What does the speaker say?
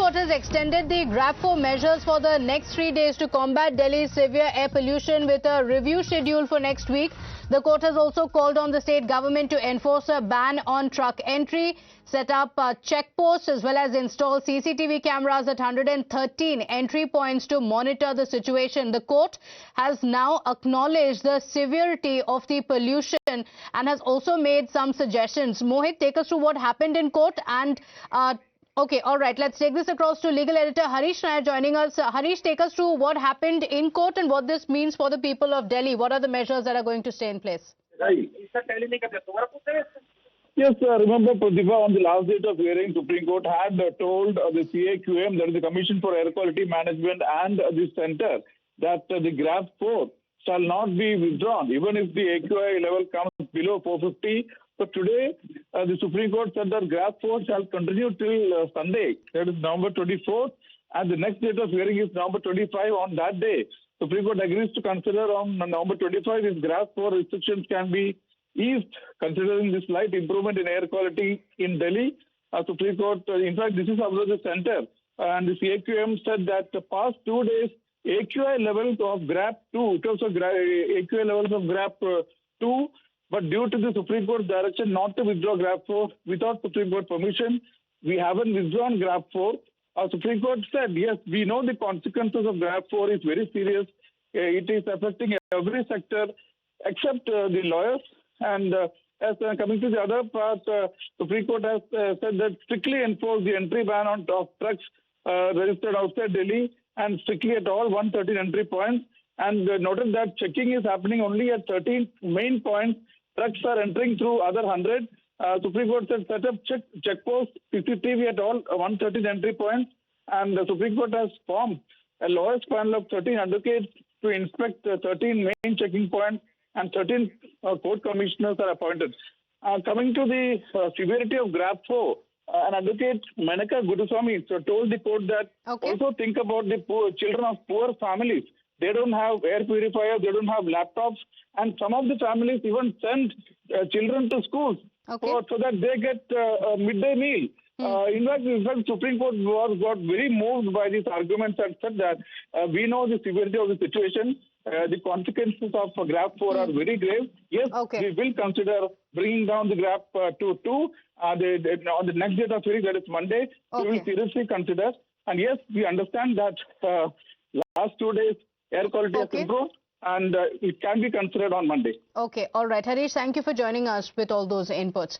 Court has extended the GRAP-4 measures for the next 3 days to combat Delhi's severe air pollution with a review schedule for next week. The court has also called on the state government to enforce a ban on truck entry, set up checkposts as well as install CCTV cameras at 113 entry points to monitor the situation. The court has now acknowledged the severity of the pollution and has also made some suggestions. Mohit, take us through what happened in court and okay, all right. Let's take this across to legal editor Harish Nair joining us. Harish, take us through what happened in court and what this means for the people of Delhi. What are the measures that are going to stay in place? Right. Yes, remember, Pratibha, on the last date of hearing, Supreme Court had told the CAQM, that is the Commission for Air Quality Management, and the Centre, that the GRAP-4 shall not be withdrawn, even if the AQI level comes below 450. So today, the Supreme Court said that GRAP-4 shall continue till Sunday, that is November 24th, and the next date of hearing is November 25. On that day, Supreme Court agrees to consider on November 25 if GRAP-4 restrictions can be eased, considering this slight improvement in air quality in Delhi. Supreme Court, in fact, this is about the Centre, and the CAQM said that the past 2 days, AQI levels of GRAP-2, it also AQI levels of GRAP-2, but due to the Supreme Court's direction not to withdraw GRAP-4 without Supreme Court permission, we haven't withdrawn GRAP-4. Supreme Court said, yes, we know the consequences of GRAP-4 is very serious. It is affecting every sector except the lawyers. And as coming to the other part, Supreme Court has said that strictly enforce the entry ban on trucks registered outside Delhi and strictly at all 113 entry points. And noted that checking is happening only at 13 main points. Trucks are entering through other 100. Supreme Court said set up checkposts, CCTV at all 113 entry points. And the Supreme Court has formed a lawyers panel of 13 advocates to inspect 13 main checking points, and 13 court commissioners are appointed. Coming to the severity of GRAP-4, an advocate, Manaka Guduswamy, told the court that also think about the children of poor families. They don't have air purifiers, they don't have laptops, and some of the families even send children to schools so that they get a midday meal. In fact, Supreme Court got very moved by these arguments and said that we know the severity of the situation. The consequences of GRAP-4 are very grave. Yes, we will consider bringing down the GRAP to 2 on the next date of hearing, that is Monday. We will seriously consider. And yes, we understand that last 2 days air quality has improved, and it can be considered on Monday. Okay, all right. Harish, thank you for joining us with all those inputs.